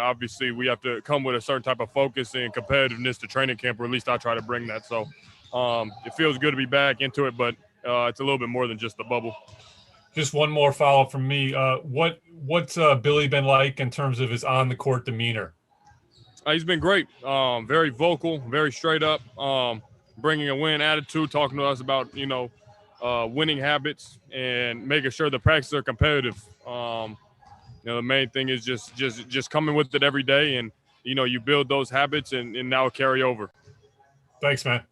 obviously we have to come with a certain type of focus and competitiveness to training camp, or at least I try to bring that. So it feels good to be back into it, but it's a little bit more than just the bubble. Just one more follow-up from me. What's Billy been like in terms of his on-the-court demeanor? He's been great. Very vocal, very straight up, bringing a win attitude, talking to us about, winning habits and making sure the practices are competitive. The main thing is just coming with it every day, and, you build those habits and now carry over. Thanks, man.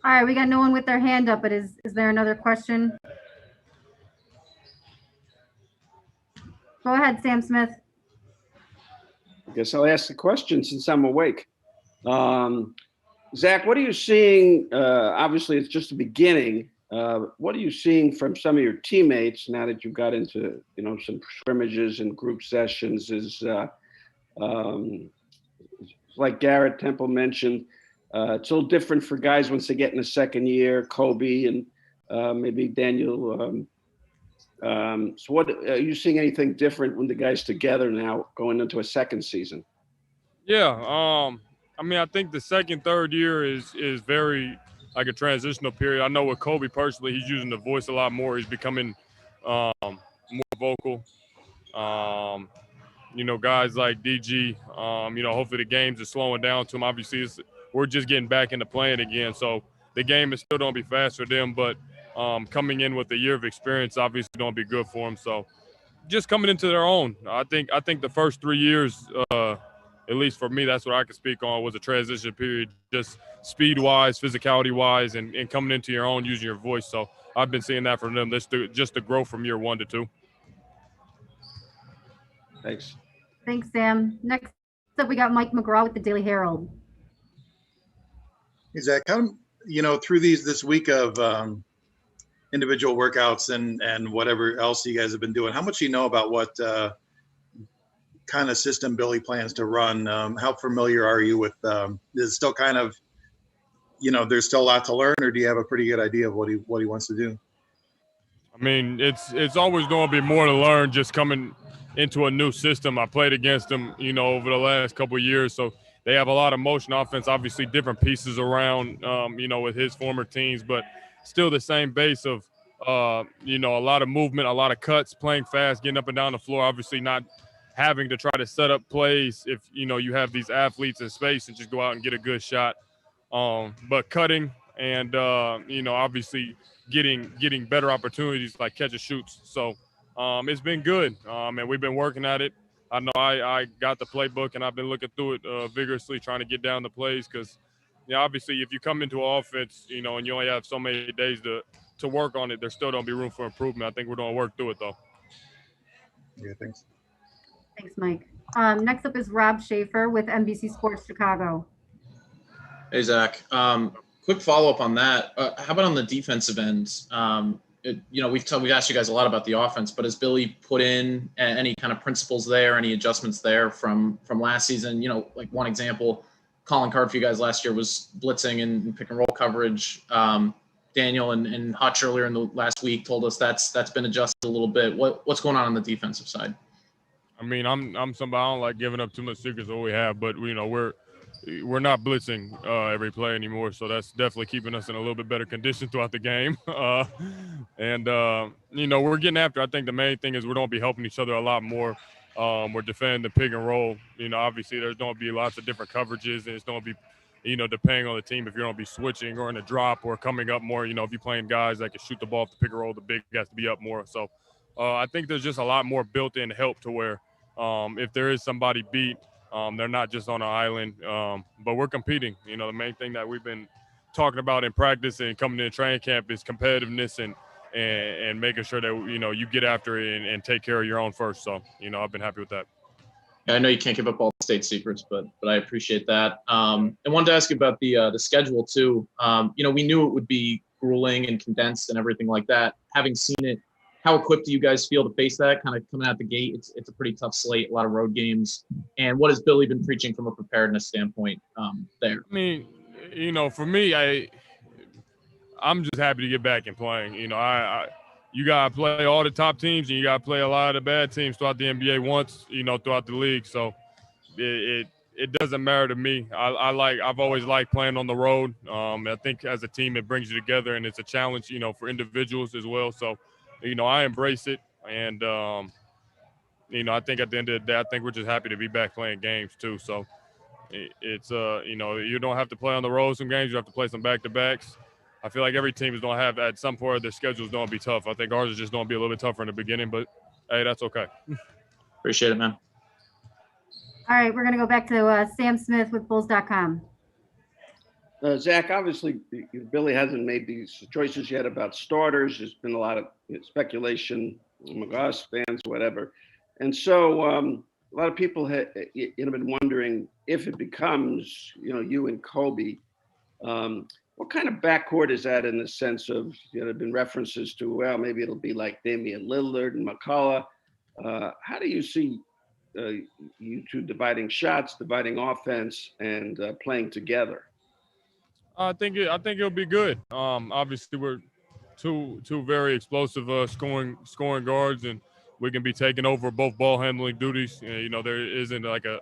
All right, we got no one with their hand up, but is there another question? Go ahead, Sam Smith. I guess I'll ask the question since I'm awake. Zach, what are you seeing? Obviously, it's just the beginning. What are you seeing from some of your teammates now that you got into, some scrimmages and group sessions? Is like Garrett Temple mentioned, it's a little different for guys once they get in the second year, Kobe and maybe Daniel. So what are you seeing anything different when the guys together now going into a second season? Yeah. I think the second, third year is very like a transitional period. I know with Kobe personally, he's using the voice a lot more. He's becoming more vocal. Guys like DG, hopefully the games are slowing down to him. Obviously, we're just getting back into playing again. So the game is still going to be fast for them, but coming in with a year of experience obviously going to be good for them. So just coming into their own. I think the first 3 years, at least for me, that's what I can speak on, was a transition period, just speed-wise, physicality-wise, and coming into your own, using your voice. So I've been seeing that from them, just to grow from year 1 to 2. Thanks. Thanks, Sam. Next up, we got Mike McGraw with the Daily Herald. Hey, Zach, through this week of individual workouts and whatever else you guys have been doing, how much do you know about what kind of system Billy plans to run? How familiar are you with, is it still kind of, there's still a lot to learn, or do you have a pretty good idea of what he wants to do? It's always going to be more to learn just coming into a new system. I played against them, over the last couple of years, so they have a lot of motion offense, obviously different pieces around, with his former teams, but still the same base of, a lot of movement, a lot of cuts, playing fast, getting up and down the floor, obviously not having to try to set up plays if, you have these athletes in space and just go out and get a good shot. But cutting and, obviously getting better opportunities like catch and shoots. So it's been good, and we've been working at it. I know I got the playbook, and I've been looking through it vigorously, trying to get down the plays because, obviously if you come into an offense, and you only have so many days to work on it, there still don't be room for improvement. I think we're going to work through it, though. Yeah, thanks. Thanks, Mike. Next up is Rob Schaefer with NBC Sports Chicago. Hey, Zach. Quick follow-up on that. How about on the defensive end? We've asked you guys a lot about the offense, but has Billy put in any kind of principles there, any adjustments there from last season? Like one example, calling card for you guys last year was blitzing and pick and roll coverage. Daniel and Hutch earlier in the last week told us that's been adjusted a little bit. What's going on the defensive side? I'm somebody, I don't like giving up too much secrets of what we have, but we're not blitzing every play anymore, so that's definitely keeping us in a little bit better condition throughout the game. We're getting after. I think the main thing is we're going to be helping each other a lot more. We're defending the pick and roll. Obviously there's going to be lots of different coverages, and it's going to be, depending on the team, if you're going to be switching or in a drop or coming up more. If you're playing guys that can shoot the ball off the pick and roll, the big has to be up more. So I think there's just a lot more built-in help to where if there is somebody beat, they're not just on an island, but we're competing. The main thing that we've been talking about in practice and coming into training camp is competitiveness and making sure that, you get after it and take care of your own first. So, I've been happy with that. I know you can't give up all the state secrets, but I appreciate that. I wanted to ask you about the schedule too. We knew it would be grueling and condensed and everything like that. Having seen it, how equipped do you guys feel to face that kind of coming out the gate? It's a pretty tough slate, a lot of road games. And what has Billy been preaching from a preparedness standpoint there? For me, I'm just happy to get back and playing. you got to play all the top teams and you got to play a lot of the bad teams throughout the NBA once, throughout the league. So it doesn't matter to me. I've always liked playing on the road. I think as a team it brings you together and it's a challenge, for individuals as well. So, I embrace it. And, I think at the end of the day, I think we're just happy to be back playing games too. So it's, you don't have to play on the road some games. You have to play some back-to-backs. I feel like every team is going to have at some point their schedules going to be tough. I think ours is just going to be a little bit tougher in the beginning, but hey, that's okay. Appreciate it, man. All right, we're going to go back to Sam Smith with Bulls.com. Zach, obviously, Billy hasn't made these choices yet about starters. There's been a lot of speculation among us, fans, whatever. And so a lot of people have been wondering if it becomes, you and Kobe, what kind of backcourt is that in the sense of, there have been references to, well, maybe it'll be like Damian Lillard and McCullough. How do you see you two dividing shots, dividing offense, and playing together? I think it'll be good. Obviously, we're two very explosive scoring guards, and we can be taking over both ball handling duties. There isn't like a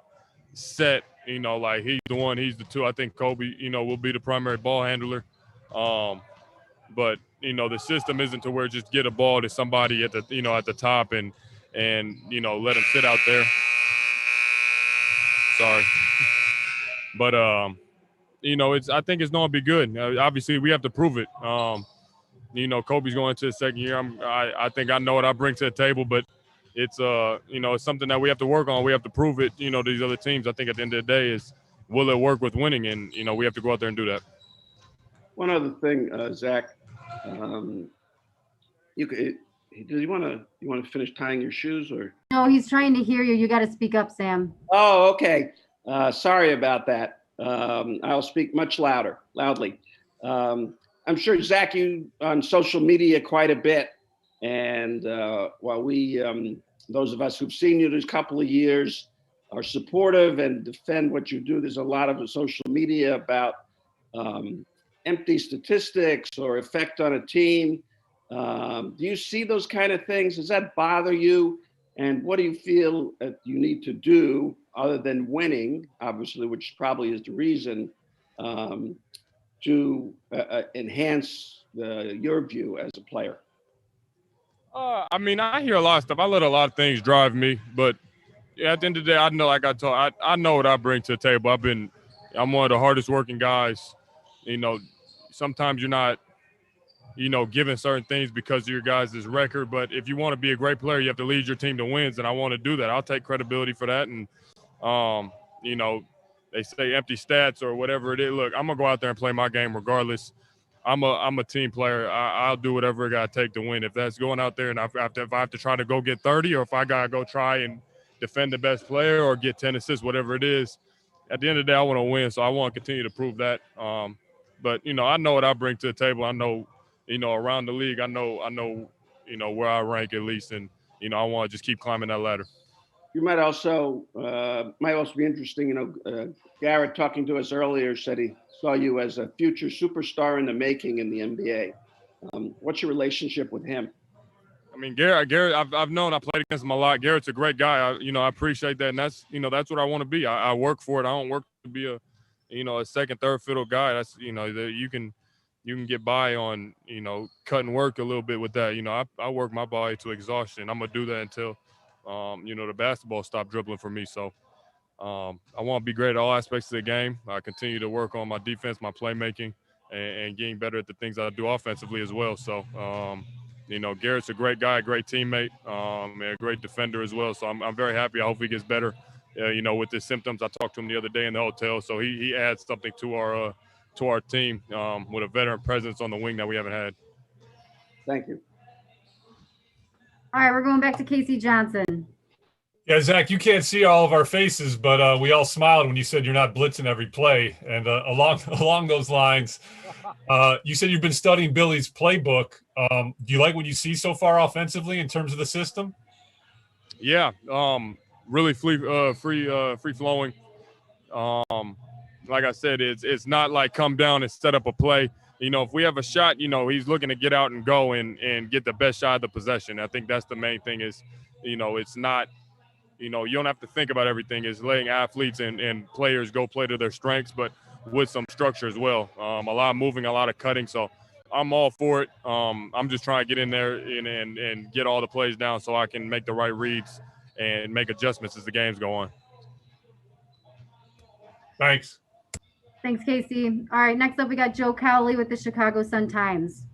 set, like he's the one, he's the two. I think Kobe, will be the primary ball handler. But the system isn't to where just get a ball to somebody at the at the top and let him sit out there. Sorry. But I think it's going to be good. Obviously we have to prove it. Kobe's going to his second year. I think I know what I bring to the table, but it's it's something that we have to work on. We have to prove it, to these other teams. I think at the end of the day is, will it work with winning? And, we have to go out there and do that. One other thing, Zach, you want to finish tying your shoes or? No, he's trying to hear you. You got to speak up, Sam. Oh, okay. Sorry about that. I'll speak much loudly. I'm sure, Zach, you on social media quite a bit. And while we, those of us who've seen you this couple of years, are supportive and defend what you do, there's a lot of social media about empty statistics or effect on a team. Do you see those kind of things? Does that bother you? And what do you feel that you need to do other than winning, obviously, which probably is the reason, to enhance your view as a player? I hear a lot of stuff. I let a lot of things drive me, but at the end of the day, I know, like I know what I bring to the table. I'm one of the hardest working guys. Sometimes you're not, given certain things because of your guys' record. But if you want to be a great player, you have to lead your team to wins, and I want to do that. I'll take credibility for that. And, they say empty stats or whatever it is. Look, I'm going to go out there and play my game regardless. I'm a team player. I'll do whatever I got to take to win. If that's going out there and if I have to try to go get 30 or if I got to go try and defend the best player or get 10 assists, whatever it is, at the end of the day, I want to win. So I want to continue to prove that. But, I know what I bring to the table. I know, around the league, I know, where I rank at least. And, I want to just keep climbing that ladder. You might also be interesting. Garrett talking to us earlier said he saw you as a future superstar in the making in the NBA. What's your relationship with him? Garrett, I've known, I played against him a lot. Garrett's a great guy. I appreciate that. And that's, that's what I want to be. I work for it. I don't work to be a second, third fiddle guy. That's, you can get by on, cutting work a little bit with that. I work my body to exhaustion. I'm going to do that until, the basketball stopped dribbling for me. So I want to be great at all aspects of the game. I continue to work on my defense, my playmaking, and getting better at the things I do offensively as well. So, Garrett's a great guy, a great teammate, and a great defender as well. So I'm very happy. I hope he gets better, with his symptoms. I talked to him the other day in the hotel. So he adds something to our team with a veteran presence on the wing that we haven't had. Thank you. All right, we're going back to Casey Johnson. Yeah, Zach, you can't see all of our faces, but we all smiled when you said you're not blitzing every play. And along those lines, you said you've been studying Billy's playbook. Do you like what you see so far offensively in terms of the system? Yeah, really free flowing. Like I said, it's not like come down and set up a play. if we have a shot, he's looking to get out and go and get the best shot of the possession. I think that's the main thing is, it's not, you don't have to think about everything. It's letting athletes and players go play to their strengths, but with some structure as well. A lot of moving, a lot of cutting. So I'm all for it. I'm just trying to get in there and get all the plays down so I can make the right reads and make adjustments as the games go on. Thanks. Thanks, Casey. All right, next up we got Joe Cowley with the Chicago Sun-Times.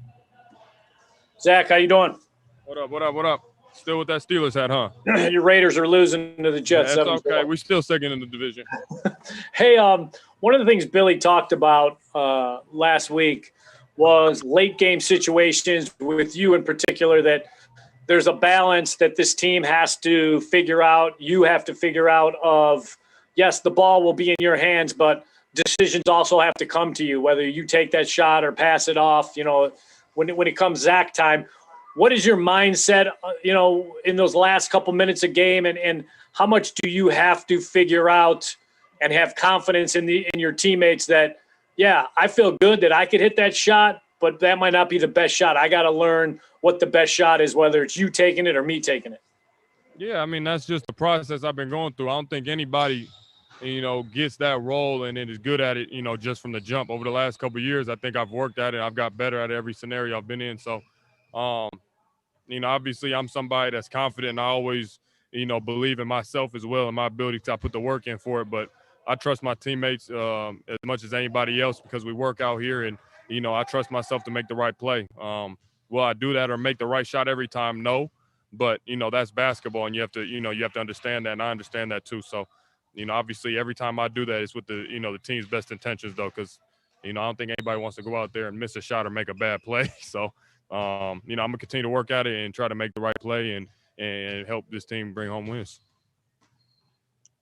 Zach, how you doing? What up? Still with that Steelers hat, huh? Your Raiders are losing to the Jets. Yeah, that's okay. We're still second in the division. Hey, one of the things Billy talked about last week was late game situations with you in particular, that there's a balance that this team has to figure out. You have to figure out of, yes, the ball will be in your hands, but decisions also have to come to you, whether you take that shot or pass it off. When it comes Zach time, what is your mindset, in those last couple minutes of game, and how much do you have to figure out and have confidence in your teammates that, yeah, I feel good that I could hit that shot, but that might not be the best shot. I got to learn what the best shot is, whether it's you taking it or me taking it. Yeah, I mean, that's just the process I've been going through. I don't think anybody, gets that role and is good at it, just from the jump. Over the last couple of years, I think I've worked at it. I've got better at every scenario I've been in. So, obviously I'm somebody that's confident, and I always, believe in myself as well and my ability to put the work in for it. But I trust my teammates as much as anybody else because we work out here, and, I trust myself to make the right play. Will I do that or make the right shot every time? No. But, that's basketball, and you have to understand that, and I understand that too. So, obviously every time I do that, it's with the, the team's best intentions though, because, I don't think anybody wants to go out there and miss a shot or make a bad play. So, I'm going to continue to work at it and try to make the right play and help this team bring home wins.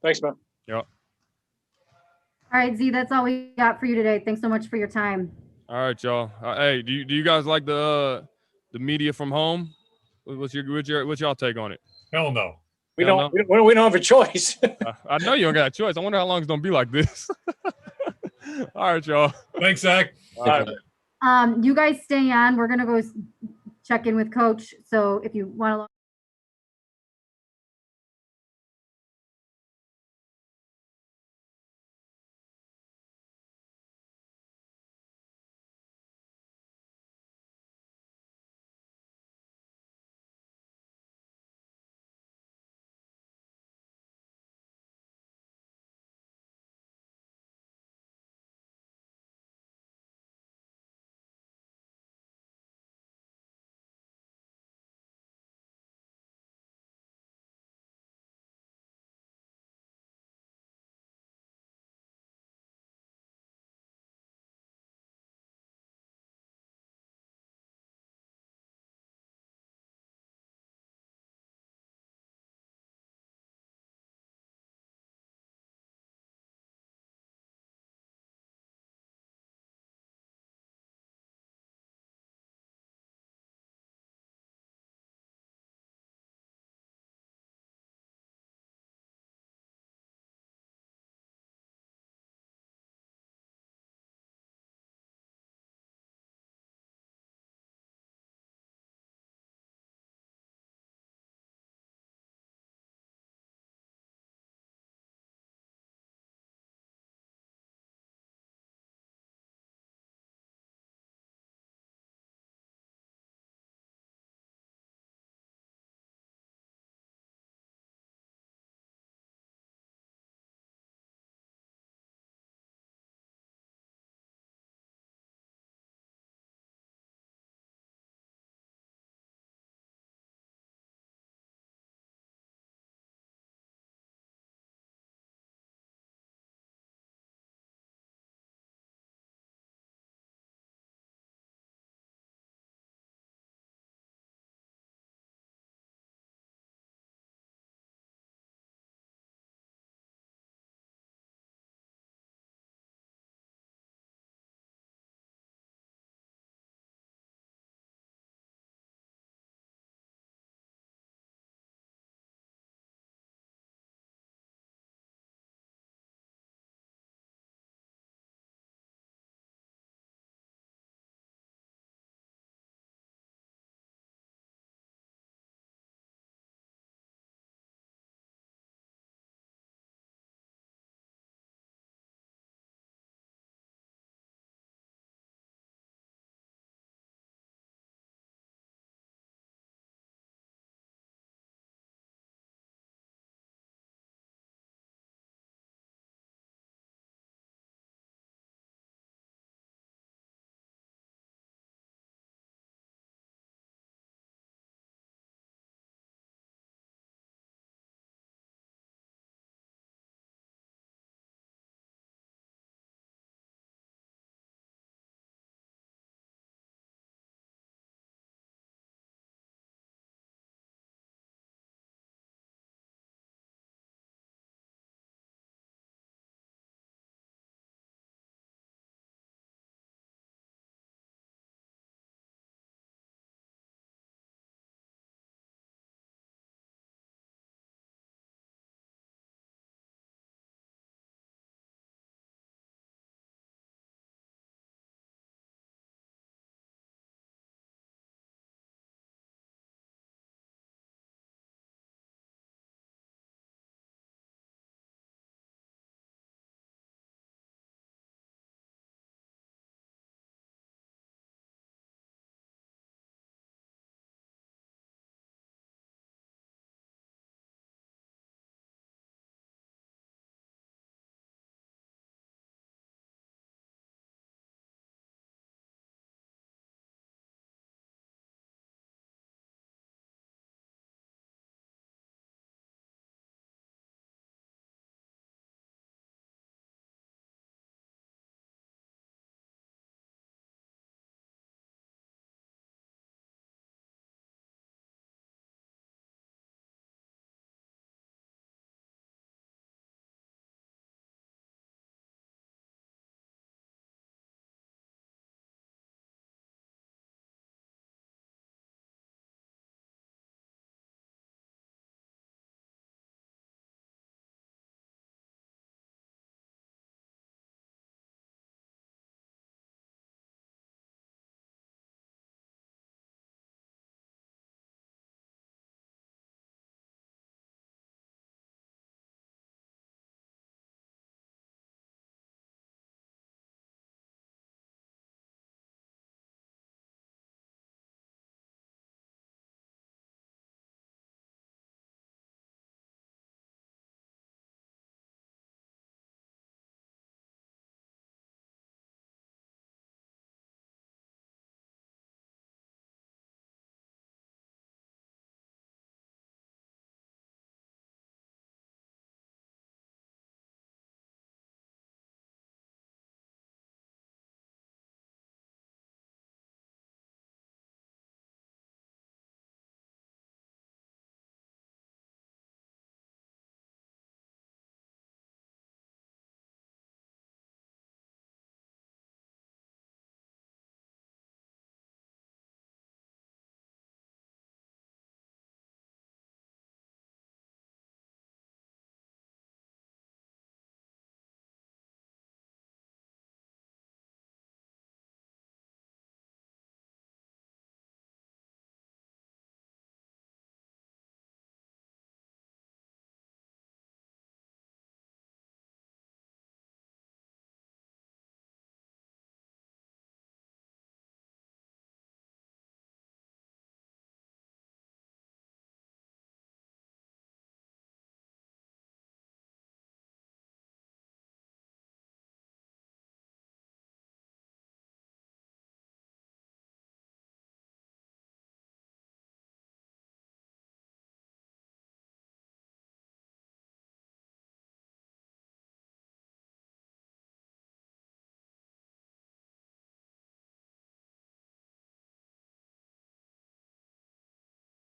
Thanks, man. Yeah. All right, Z, that's all we got for you today. Thanks so much for your time. All right, y'all. Hey, do you guys like the media from home? What's y'all take on it? Hell no. We don't have a choice. I know you don't got a choice. I wonder how long it's gonna be like this. All right, y'all. Thanks, Zach. All right. You guys stay on. We're gonna go check in with Coach. So if you want to.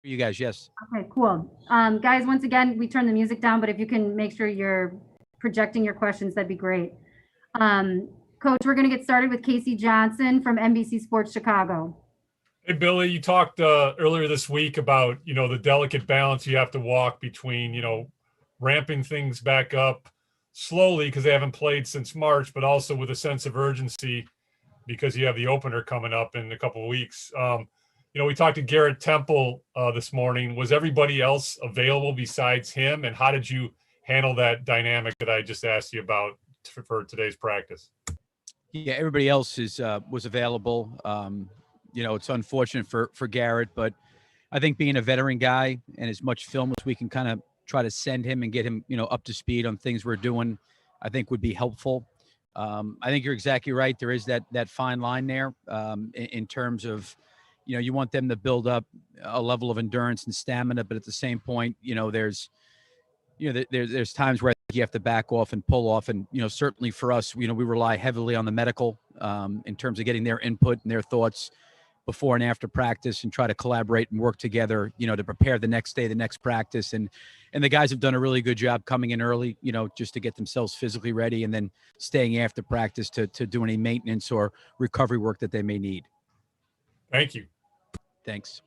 You guys, yes. Okay, cool. Guys, once again, we turn the music down, but if you can make sure you're projecting your questions, that'd be great. Coach, we're going to get started with Casey Johnson from NBC Sports Chicago. Hey, Billy, you talked earlier this week about, the delicate balance you have to walk between, ramping things back up slowly because they haven't played since March, but also with a sense of urgency because you have the opener coming up in a couple of weeks. We talked to Garrett Temple this morning. Was everybody else available besides him? And how did you handle that dynamic that I just asked you about for today's practice? Yeah, everybody else was available. It's unfortunate for Garrett, but I think being a veteran guy and as much film as we can kind of try to send him and get him, up to speed on things we're doing, I think would be helpful. I think you're exactly right. There is that fine line there in terms of, you want them to build up a level of endurance and stamina, but at the same point, there's times where you have to back off and pull off. And, certainly for us, we rely heavily on the medical in terms of getting their input and their thoughts before and after practice and try to collaborate and work together, to prepare the next day, the next practice. And the guys have done a really good job coming in early, just to get themselves physically ready and then staying after practice to do any maintenance or recovery work that they may need. Thank you. Thanks.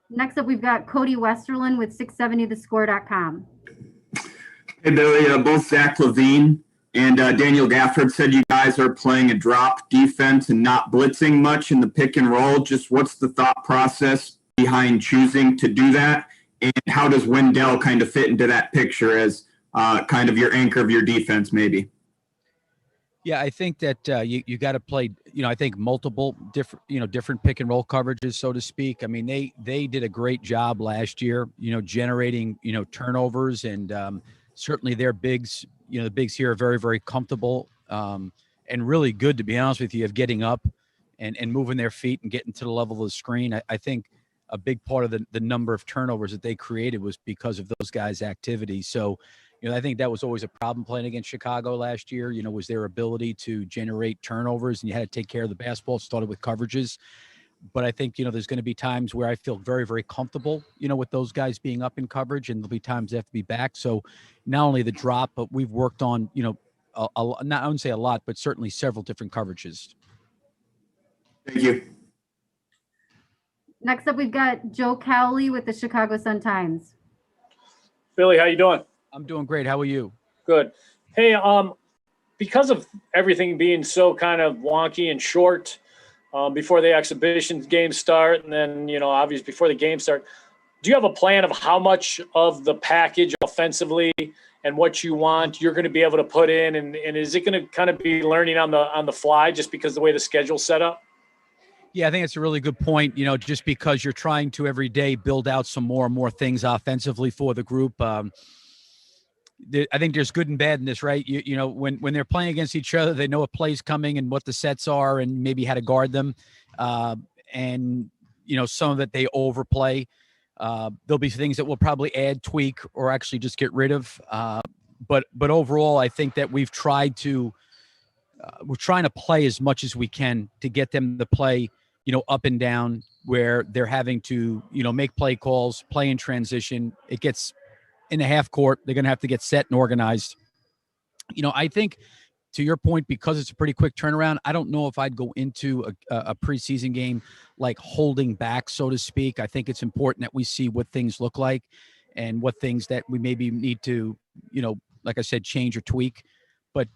Next up, we've got Cody Westerlund with 670thescore.com. Hey, Billy, both Zach LaVine and Daniel Gafford said you guys are playing a drop defense and not blitzing much in the pick and roll. Just what's the thought process behind choosing to do that? And how does Wendell kind of fit into that picture as kind of your anchor of your defense maybe? Yeah, I think that you got to play, I think multiple different pick and roll coverages, so to speak. I mean, they did a great job last year, generating, turnovers and certainly their bigs, the bigs here are very, very comfortable and really good, to be honest with you, of getting up and moving their feet and getting to the level of the screen. I think a big part of the number of turnovers that they created was because of those guys' activity. So, I think that was always a problem playing against Chicago last year, was their ability to generate turnovers, and you had to take care of the basketball. It started with coverages. But I think, there's going to be times where I feel very, very comfortable, with those guys being up in coverage, and there'll be times they have to be back. So not only the drop, but we've worked on, I wouldn't say a lot, but certainly several different coverages. Thank you. Next up, we've got Joe Cowley with the Chicago Sun-Times. Billy, how you doing? I'm doing great. How are you? Good. Hey, because of everything being so kind of wonky and short before the exhibition games start, and then, obviously before the game start, do you have a plan of how much of the package offensively and what you want you're going to be able to put in? And is it going to kind of be learning on the fly just because of the way the schedule's set up? Yeah, I think it's a really good point, just because you're trying to every day build out some more and more things offensively for the group. I think there's good and bad in this, right? When they're playing against each other, they know what play's coming and what the sets are and maybe how to guard them. And some of it they overplay. There'll be things that we'll probably add, tweak, or actually just get rid of. But overall, I think that we're trying to play as much as we can to get them to play, up and down, where they're having to, make play calls, play in transition. It gets in the half court, they're going to have to get set and organized. I think, to your point, because it's a pretty quick turnaround, I don't know if I'd go into a preseason game like holding back, so to speak. I think it's important that we see what things look like and what things that we maybe need to, like I said, change or tweak. But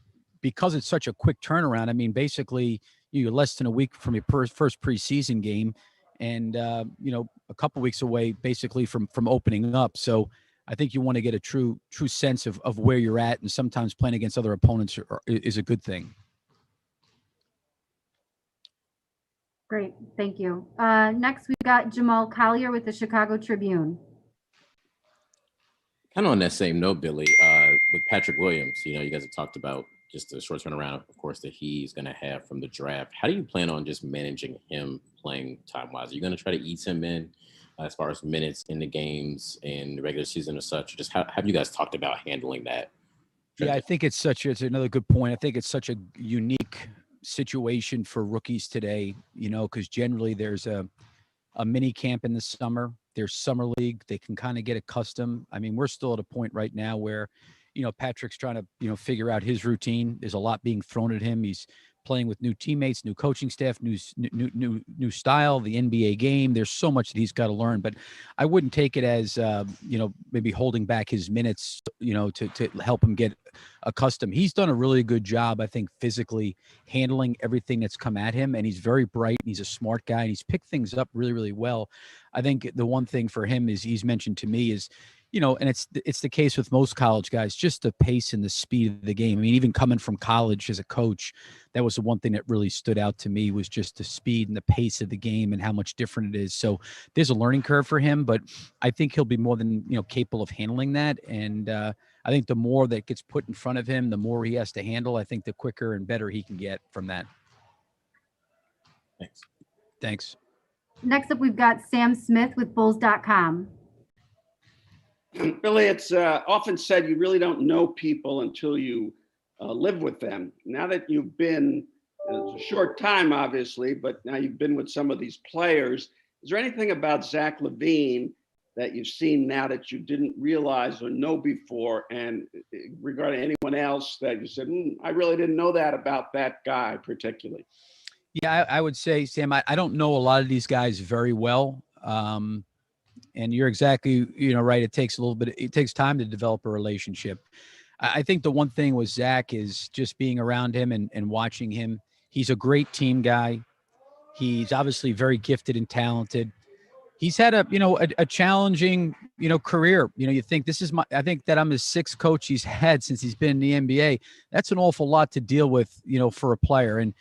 because it's such a quick turnaround, I mean, basically you're less than a week from your first preseason game and, a couple weeks away basically from opening up. So I think you want to get a true sense of where you're at, and sometimes playing against other opponents is a good thing. Great, thank you. Next, we've got Jamal Collier with the Chicago Tribune. Kind of on that same note, Billy, with Patrick Williams, you guys have talked about just the short turnaround, of course, that he's going to have from the draft. How do you plan on just managing him playing time-wise? Are you going to try to ease him in as far as minutes in the games and the regular season or such? Just how have you guys talked about handling that? Yeah, I think it's another good point. I think it's such a unique situation for rookies today, because generally there's a mini camp in the summer. There's summer league. They can kind of get accustomed. I mean, we're still at a point right now where, Patrick's trying to, figure out his routine. There's a lot being thrown at him. He's playing with new teammates, new coaching staff, new style, the NBA game. There's so much that he's got to learn, but I wouldn't take it as, maybe holding back his minutes, to help him get accustomed. He's done a really good job, I think, physically handling everything that's come at him. And he's very bright and he's a smart guy and he's picked things up really, really well. I think the one thing for him is he's mentioned to me is, and it's the case with most college guys, just the pace and the speed of the game. I mean, even coming from college as a coach, that was the one thing that really stood out to me was just the speed and the pace of the game and how much different it is. So there's a learning curve for him, but I think he'll be more than, capable of handling that. And I think the more that gets put in front of him, the more he has to handle, I think the quicker and better he can get from that. Thanks. Next up, we've got Sam Smith with Bulls.com. Billy, it's often said you really don't know people until you live with them. Now that you've been, it's a short time, obviously, but now you've been with some of these players, is there anything about Zach LaVine that you've seen now that you didn't realize or know before? And regarding anyone else that you said, I really didn't know that about that guy particularly? Yeah, I would say, Sam, I don't know a lot of these guys very well. And you're exactly, right. It takes time to develop a relationship. I think the one thing with Zach is just being around him and watching him. He's a great team guy. He's obviously very gifted and talented. He's had a challenging, career. You think I think that I'm his sixth coach he's had since he's been in the NBA. That's an awful lot to deal with, for a player and,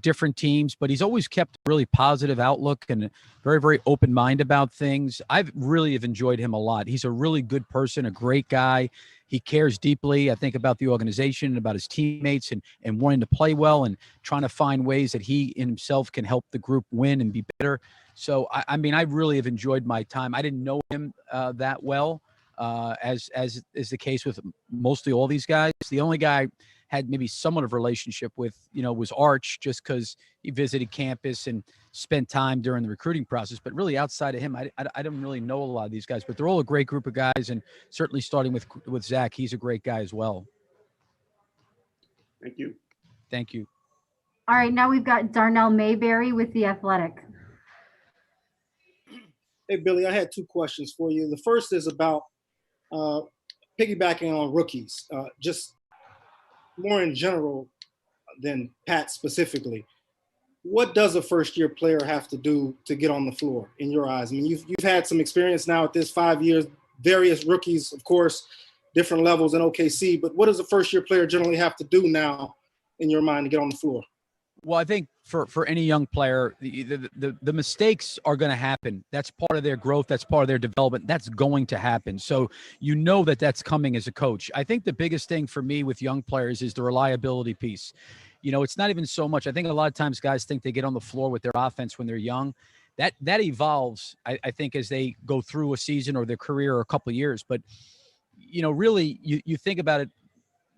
different teams, but he's always kept a really positive outlook and very, very open mind about things. I've really have enjoyed him a lot. He's a really good person, a great guy. He cares deeply, I think, about the organization and about his teammates and wanting to play well and trying to find ways that he himself can help the group win and be better. So, I mean, I really have enjoyed my time. I didn't know him that well, as is the case with mostly all these guys. The only guy had maybe somewhat of a relationship with, was Arch, just because he visited campus and spent time during the recruiting process. But really outside of him, I don't really know a lot of these guys, but they're all a great group of guys. And certainly starting with Zach, he's a great guy as well. Thank you. Thank you. All right, now we've got Darnell Mayberry with The Athletic. Hey, Billy, I had two questions for you. The first is about piggybacking on rookies, just more in general than Pat specifically. What does a first-year player have to do to get on the floor, in your eyes? I mean, you've had some experience now at this 5 years, various rookies, of course, different levels in OKC, but what does a first-year player generally have to do now, in your mind, to get on the floor? Well, I think for any young player, the mistakes are going to happen. That's part of their growth. That's part of their development. That's going to happen. So that's coming as a coach. I think the biggest thing for me with young players is the reliability piece. It's not even so much. I think a lot of times guys think they get on the floor with their offense when they're young. That evolves, I think, as they go through a season or their career or a couple of years. But, really, you think about it,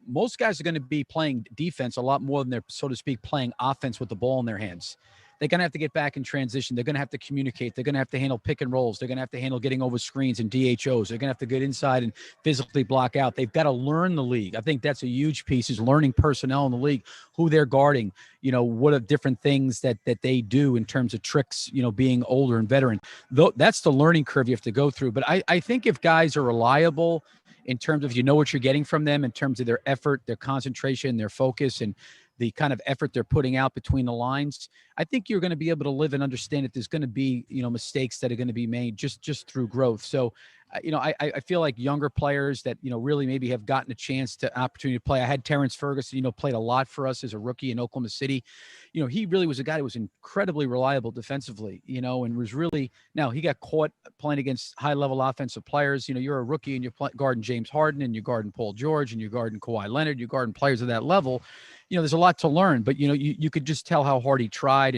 most guys are going to be playing defense a lot more than they're, so to speak, playing offense with the ball in their hands. They're going to have to get back in transition. They're going to have to communicate. They're going to have to handle pick and rolls. They're going to have to handle getting over screens and DHOs. They're going to have to get inside and physically block out. They've got to learn the league. I think that's a huge piece, is learning personnel in the league, who they're guarding, what are different things that they do in terms of tricks, being older and veteran. That's the learning curve you have to go through. But I think if guys are reliable in terms of what you're getting from them, in terms of their effort, their concentration, their focus, and the kind of effort they're putting out between the lines, I think you're going to be able to live and understand that there's going to be, mistakes that are going to be made just through growth. So, I feel like younger players that, really maybe have gotten a chance to opportunity to play. I had Terrence Ferguson, played a lot for us as a rookie in Oklahoma City. He really was a guy that was incredibly reliable defensively, and was really, now he got caught playing against high level offensive players. You're a rookie and you're guarding James Harden and you're guarding Paul George and you're guarding Kawhi Leonard, you're guarding players of that level. There's a lot to learn, but you could just tell how hard he tried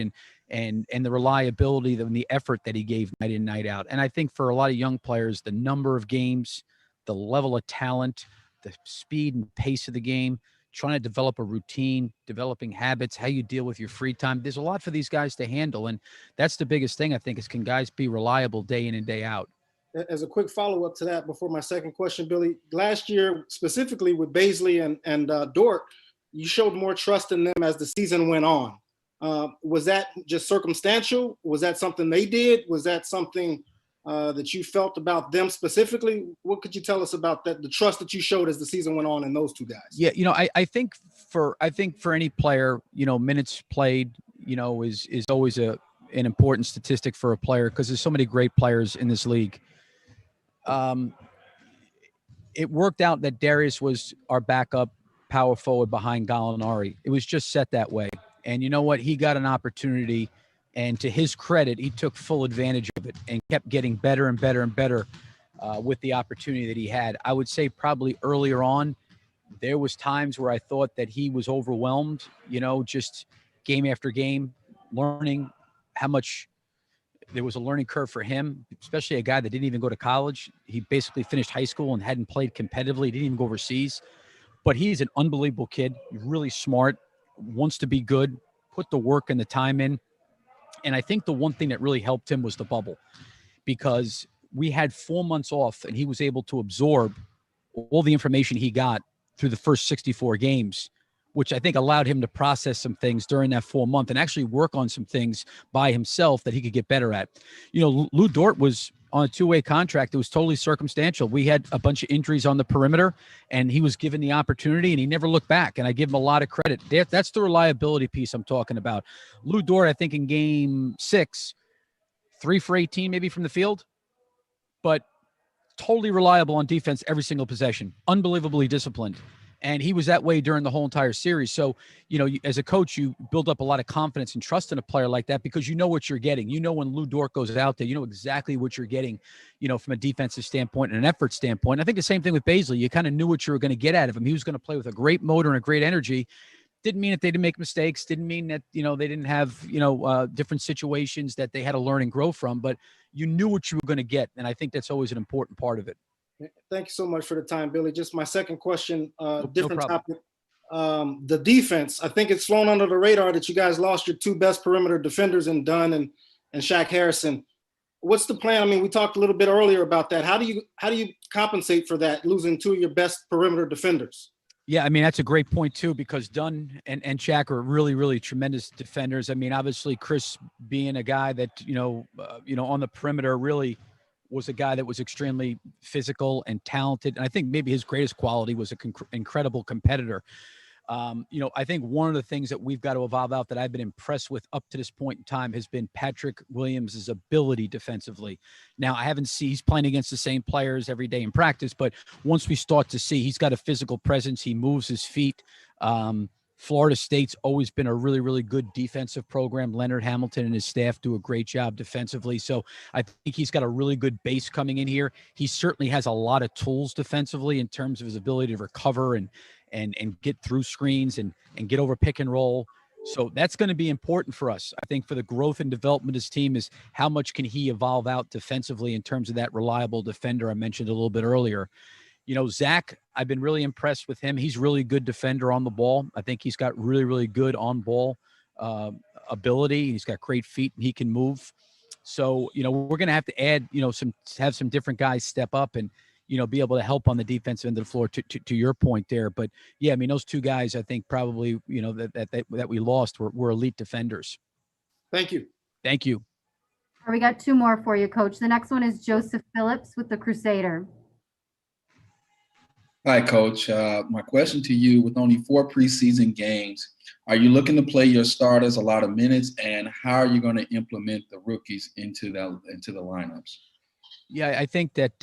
and the reliability and the effort that he gave night in, night out. And I think for a lot of young players, the number of games, the level of talent, the speed and pace of the game trying to develop a routine, developing habits, how you deal with your free time. There's a lot for these guys to handle. And that's the biggest thing, I think, is can guys be reliable day in and day out? As a quick follow-up to that, before my second question, Billy, last year, specifically with Baisley and Dort, you showed more trust in them as the season went on. Was that just circumstantial? Was that something they did? Was that something that you felt about them specifically? What could you tell us about that, the trust that you showed as the season went on in those two guys? Yeah, I think for any player, minutes played, is always an important statistic for a player, because there's so many great players in this league. It worked out that Darius was our backup power forward behind Gallinari. It was just set that way. And you know what? He got an opportunity, and to his credit, he took full advantage of it and kept getting better and better and better with the opportunity that he had. I would say probably earlier on, there was times where I thought that he was overwhelmed, just game after game, learning how much there was a learning curve for him, especially a guy that didn't even go to college. He basically finished high school and hadn't played competitively. He didn't even go overseas. But he's an unbelievable kid, really smart, wants to be good, put the work and the time in. And I think the one thing that really helped him was the bubble, because we had 4 months off and he was able to absorb all the information he got through the first 64 games, which I think allowed him to process some things during that 4 month and actually work on some things by himself that he could get better at. Lou Dort was on a two-way contract. It was totally circumstantial. We had a bunch of injuries on the perimeter, and he was given the opportunity, and he never looked back. And I give him a lot of credit. That's the reliability piece I'm talking about. Lou Dort, I think in game 6, 3 for 18 maybe from the field, but totally reliable on defense every single possession. Unbelievably disciplined. And he was that way during the whole entire series. So, as a coach, you build up a lot of confidence and trust in a player like that, because you know what you're getting. When Lou Dort goes out there, you know exactly what you're getting, from a defensive standpoint and an effort standpoint. I think the same thing with Baisley. You kind of knew what you were going to get out of him. He was going to play with a great motor and a great energy. Didn't mean that they didn't make mistakes. Didn't mean that, they didn't have, different situations that they had to learn and grow from. But you knew what you were going to get. And I think that's always an important part of it. Thank you so much for the time, Billy. Just my second question, different no topic. The defense, I think it's flown under the radar that you guys lost your two best perimeter defenders in Dunn and Shaq Harrison. What's the plan? I mean, we talked a little bit earlier about that. How do you compensate for that, losing two of your best perimeter defenders? Yeah, I mean, that's a great point too, because Dunn and Shaq are really, really tremendous defenders. I mean, obviously Chris being a guy that, on the perimeter really was a guy that was extremely physical and talented. And I think maybe his greatest quality was an incredible competitor. I think one of the things that we've got to evolve out that I've been impressed with up to this point in time has been Patrick Williams' ability defensively. Now, I haven't seen, he's playing against the same players every day in practice, but once we start to see, he's got a physical presence. He moves his feet. Florida State's always been a really, really good defensive program. Leonard Hamilton and his staff do a great job defensively. So I think he's got a really good base coming in here. He certainly has a lot of tools defensively in terms of his ability to recover and get through screens and get over pick and roll. So that's going to be important for us. I think for the growth and development of his team is how much can he evolve out defensively in terms of that reliable defender I mentioned a little bit earlier. Zach, I've been really impressed with him. He's really good defender on the ball. I think he's got really, really good on-ball ability. He's got great feet and he can move. So, we're going to have to add, have some different guys step up and, be able to help on the defensive end of the floor to your point there. But yeah, I mean, those two guys, I think probably, that we lost were elite defenders. Thank you. Thank you. We got two more for you, Coach. The next one is Joseph Phillips with the Crusader. Hi, Coach. My question to you, with only 4 preseason games, are you looking to play your starters a lot of minutes, and how are you going to implement the rookies into the lineups? Yeah, I think that,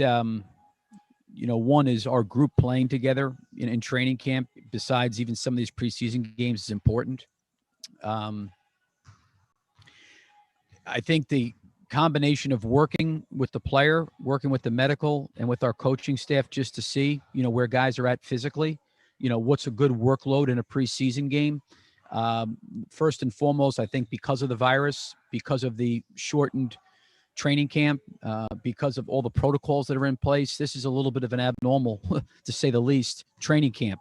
one is our group playing together in training camp, besides even some of these preseason games, is important. I think the combination of working with the player, working with the medical and with our coaching staff just to see, where guys are at physically, what's a good workload in a preseason game. First and foremost, I think because of the virus, because of the shortened training camp, because of all the protocols that are in place, this is a little bit of an abnormal, to say the least, training camp.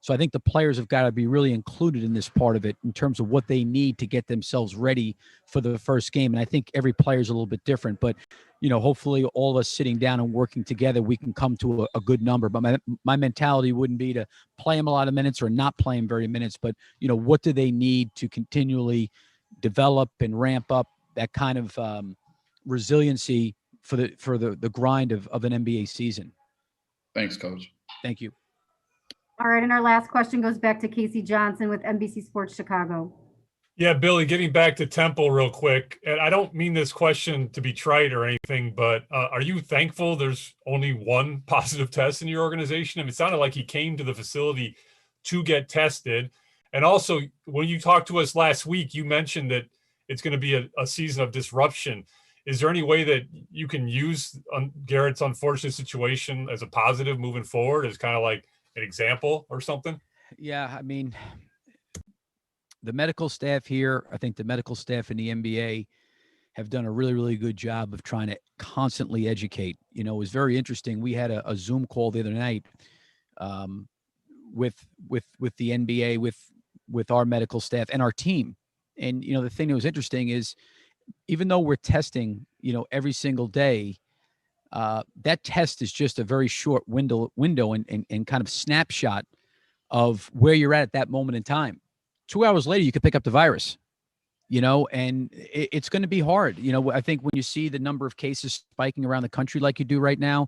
So I think the players have got to be really included in this part of it in terms of what they need to get themselves ready for the first game. And I think every player is a little bit different, but hopefully all of us sitting down and working together, we can come to a good number. But my mentality wouldn't be to play them a lot of minutes or not play them very minutes, but what do they need to continually develop and ramp up that kind of resiliency for the grind of an NBA season. Thanks, Coach. Thank you. All right, and our last question goes back to Casey Johnson with NBC Sports Chicago. Yeah, Billy, getting back to Temple real quick, and I don't mean this question to be trite or anything, but are you thankful there's only one positive test in your organization? I mean, it sounded like he came to the facility to get tested. And also, when you talked to us last week, you mentioned that it's going to be a season of disruption. Is there any way that you can use Garrett's unfortunate situation as a positive moving forward, as kind of like an example or something? Yeah, I mean, the medical staff here, I think the medical staff in the NBA have done a really, really good job of trying to constantly educate. It was very interesting. We had a Zoom call the other night with the NBA, with our medical staff and our team. And, the thing that was interesting is, even though we're testing, every single day, that test is just a very short window and kind of snapshot of where you're at that moment in time. 2 hours later, you could pick up the virus, and it's going to be hard. I think when you see the number of cases spiking around the country like you do right now,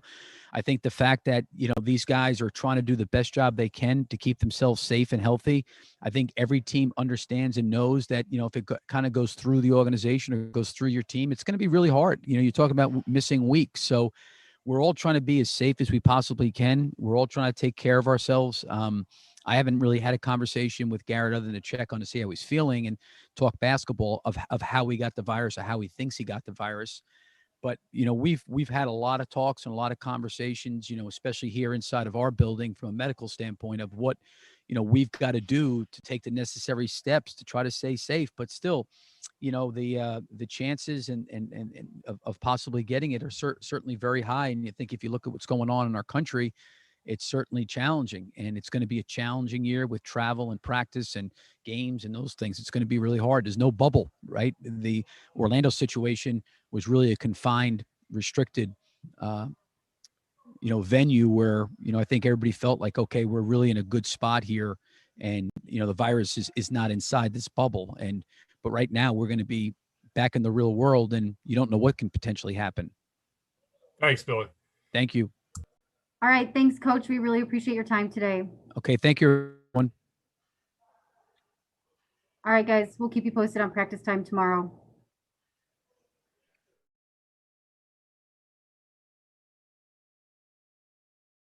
I think the fact that, these guys are trying to do the best job they can to keep themselves safe and healthy. I think every team understands and knows that, if it kind of goes through the organization or goes through your team, it's going to be really hard. You talk about missing weeks. So we're all trying to be as safe as we possibly can. We're all trying to take care of ourselves. I haven't really had a conversation with Garrett other than to check on to see how he's feeling and talk basketball of how he got the virus or how he thinks he got the virus. But, we've had a lot of talks and a lot of conversations, especially here inside of our building from a medical standpoint of what, we've got to do to take the necessary steps to try to stay safe. But still, the chances of possibly getting it are certainly very high. And you think if you look at what's going on in our country, it's certainly challenging, and it's going to be a challenging year with travel and practice and games and those things. It's going to be really hard. There's no bubble, right? The Orlando situation was really a confined, restricted, venue where, I think everybody felt like, okay, we're really in a good spot here. And, the virus is not inside this bubble. But right now we're going to be back in the real world, and you don't know what can potentially happen. Thanks, Billy. Thank you. All right. Thanks, Coach. We really appreciate your time today. Okay. Thank you, everyone. All right, guys. We'll keep you posted on practice time tomorrow.